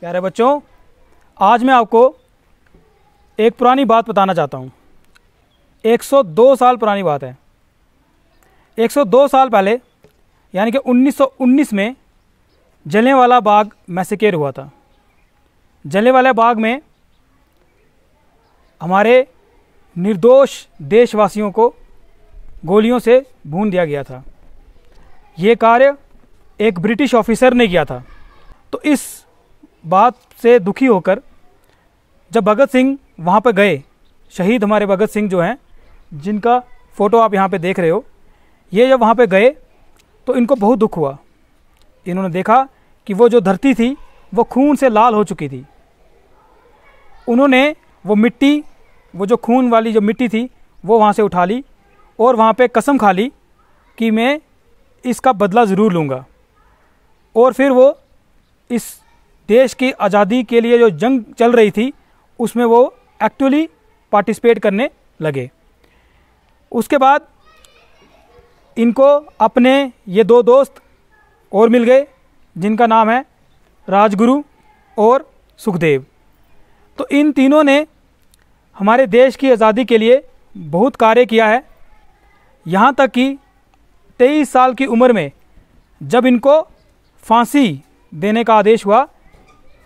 प्यारे बच्चों, आज मैं आपको एक पुरानी बात बताना चाहता हूँ। 102 साल पुरानी बात है। 102 साल पहले यानी कि 1919 में जलियांवाला बाग मैसेकेर हुआ था। जलियांवाला बाग में हमारे निर्दोष देशवासियों को गोलियों से भून दिया गया था। ये कार्य एक ब्रिटिश ऑफिसर ने किया था। तो इस बात से दुखी होकर जब भगत सिंह वहाँ पर गए, शहीद हमारे भगत सिंह जो हैं, जिनका फ़ोटो आप यहाँ पे देख रहे हो, ये जब वहाँ पे गए तो इनको बहुत दुख हुआ। इन्होंने देखा कि वो जो धरती थी वो खून से लाल हो चुकी थी। उन्होंने वो मिट्टी, वो जो खून वाली जो मिट्टी थी वो वहाँ से उठा ली और वहाँ पे कसम खा ली कि मैं इसका बदला ज़रूर लूँगा। और फिर वो इस देश की आज़ादी के लिए जो जंग चल रही थी उसमें वो एक्चुअली पार्टिसिपेट करने लगे। उसके बाद इनको अपने ये दो दोस्त और मिल गए जिनका नाम है राजगुरु और सुखदेव। तो इन तीनों ने हमारे देश की आज़ादी के लिए बहुत कार्य किया है। यहाँ तक कि 23 साल की उम्र में जब इनको फांसी देने का आदेश हुआ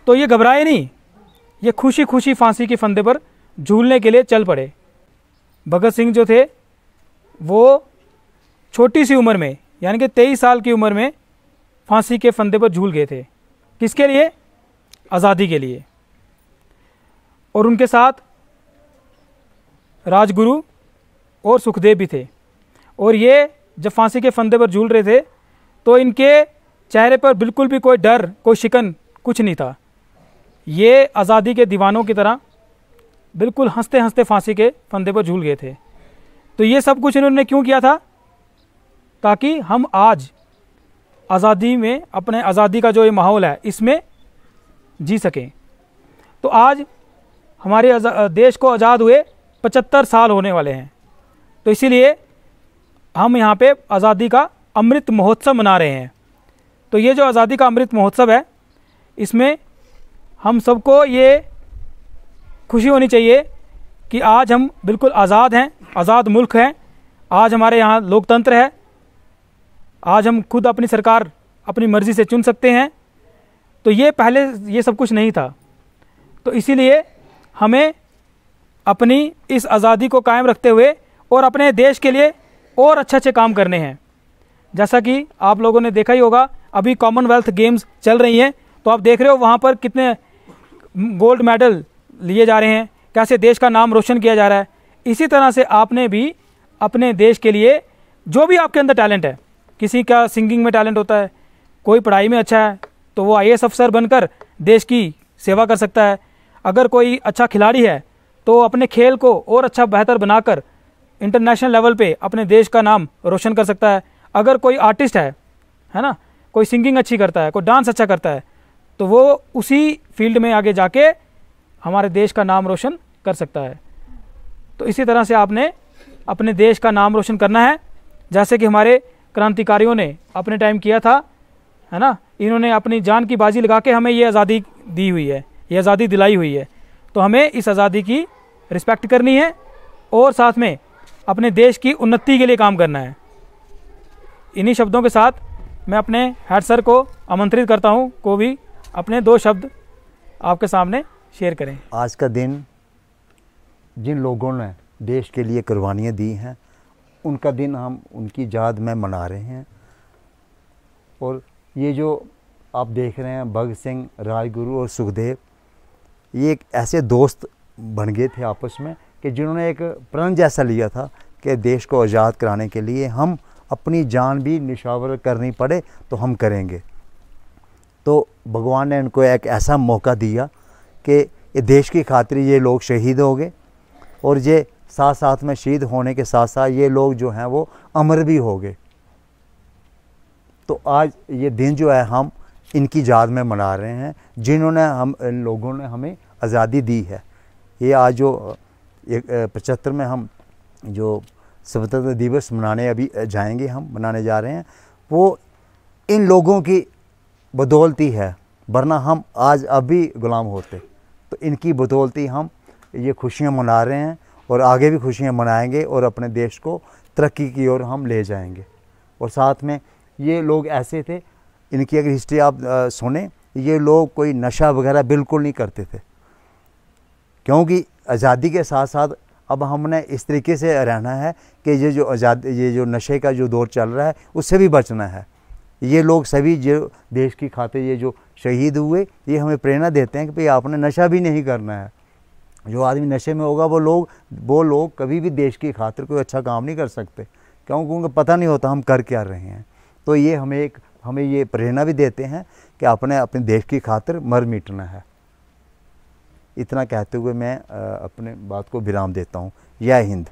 तो ये घबराए नहीं, ये खुशी खुशी फांसी के फंदे पर झूलने के लिए चल पड़े। भगत सिंह जो थे वो छोटी सी उम्र में यानी कि 23 साल की उम्र में फांसी के फंदे पर झूल गए थे। किसके लिए? आज़ादी के लिए। और उनके साथ राजगुरु और सुखदेव भी थे। और ये जब फांसी के फंदे पर झूल रहे थे तो इनके चेहरे पर बिल्कुल भी कोई डर, कोई शिकन कुछ नहीं था। ये आज़ादी के दीवानों की तरह बिल्कुल हंसते हंसते फांसी के फंदे पर झूल गए थे। तो ये सब कुछ इन्होंने क्यों किया था? ताकि हम आज आज़ादी में, अपने आज़ादी का जो ये माहौल है इसमें जी सकें। तो आज हमारे देश को आज़ाद हुए 75 साल होने वाले हैं। तो इसीलिए हम यहाँ पे आज़ादी का अमृत महोत्सव मना रहे हैं। तो ये जो आज़ादी का अमृत महोत्सव है इसमें हम सबको ये खुशी होनी चाहिए कि आज हम बिल्कुल आज़ाद हैं, आज़ाद मुल्क हैं। आज हमारे यहाँ लोकतंत्र है। आज हम खुद अपनी सरकार अपनी मर्ज़ी से चुन सकते हैं। तो ये पहले ये सब कुछ नहीं था। तो इसीलिए हमें अपनी इस आज़ादी को कायम रखते हुए और अपने देश के लिए और अच्छे अच्छे काम करने हैं। जैसा कि आप लोगों ने देखा ही होगा, अभी कॉमनवेल्थ गेम्स चल रही हैं। तो आप देख रहे हो वहाँ पर कितने गोल्ड मेडल लिए जा रहे हैं, कैसे देश का नाम रोशन किया जा रहा है। इसी तरह से आपने भी अपने देश के लिए जो भी आपके अंदर टैलेंट है, किसी का सिंगिंग में टैलेंट होता है, कोई पढ़ाई में अच्छा है तो वो IAS अफसर बनकर देश की सेवा कर सकता है। अगर कोई अच्छा खिलाड़ी है तो अपने खेल को और अच्छा बेहतर बनाकर इंटरनेशनल लेवल पे अपने देश का नाम रोशन कर सकता है। अगर कोई आर्टिस्ट है ना, कोई सिंगिंग अच्छी करता है, कोई डांस अच्छा करता है, तो वो उसी फील्ड में आगे जाके हमारे देश का नाम रोशन कर सकता है। तो इसी तरह से आपने अपने देश का नाम रोशन करना है, जैसे कि हमारे क्रांतिकारियों ने अपने टाइम किया था, है ना। इन्होंने अपनी जान की बाजी लगा के हमें ये आज़ादी दी हुई है, ये आज़ादी दिलाई हुई है। तो हमें इस आज़ादी की रिस्पेक्ट करनी है और साथ में अपने देश की उन्नति के लिए काम करना है। इन्हीं शब्दों के साथ मैं अपने हेड सर को आमंत्रित करता हूं को भी अपने 2 शब्द आपके सामने शेयर करें। आज का दिन जिन लोगों ने देश के लिए कुर्बानियाँ दी हैं उनका दिन हम उनकी याद में मना रहे हैं। और ये जो आप देख रहे हैं भगत सिंह, राजगुरु और सुखदेव, ये एक ऐसे दोस्त बन गए थे आपस में कि जिन्होंने एक प्रण जैसा लिया था कि देश को आज़ाद कराने के लिए हम अपनी जान भी निछावर करनी पड़े तो हम करेंगे। तो भगवान ने उनको एक ऐसा मौका दिया कि ये देश की खातिर ये लोग शहीद हो गए और ये साथ साथ में शहीद होने के साथ साथ ये लोग जो हैं वो अमर भी हो गए। तो आज ये दिन जो है हम इनकी याद में मना रहे हैं जिन्होंने इन लोगों ने हमें आज़ादी दी है। ये आज जो 75 में हम जो स्वतंत्रता दिवस मनाने अभी जाएंगे, हम मनाने जा रहे हैं, वो इन लोगों की बदौलत ही है वरना हम आज अभी गुलाम होते। तो इनकी बदौलत ही हम ये खुशियाँ मना रहे हैं और आगे भी खुशियाँ मनाएंगे और अपने देश को तरक्की की ओर हम ले जाएंगे। और साथ में ये लोग ऐसे थे, इनकी अगर हिस्ट्री आप सुने, ये लोग कोई नशा वगैरह बिल्कुल नहीं करते थे, क्योंकि आज़ादी के साथ साथ अब हमने इस तरीके से रहना है कि ये जो नशे का जो दौर चल रहा है उससे भी बचना है। ये लोग सभी जो देश की खातिर ये जो शहीद हुए, ये हमें प्रेरणा देते हैं कि भाई आपने नशा भी नहीं करना है। जो आदमी नशे में होगा वो लोग कभी भी देश की खातिर कोई अच्छा काम नहीं कर सकते, क्योंकि उनको पता नहीं होता हम कर क्या रहे हैं। तो ये हमें ये प्रेरणा भी देते हैं कि अपने देश की खातिर मर मिटना है। इतना कहते हुए मैं अपने बात को विराम देता हूँ। जय हिंद।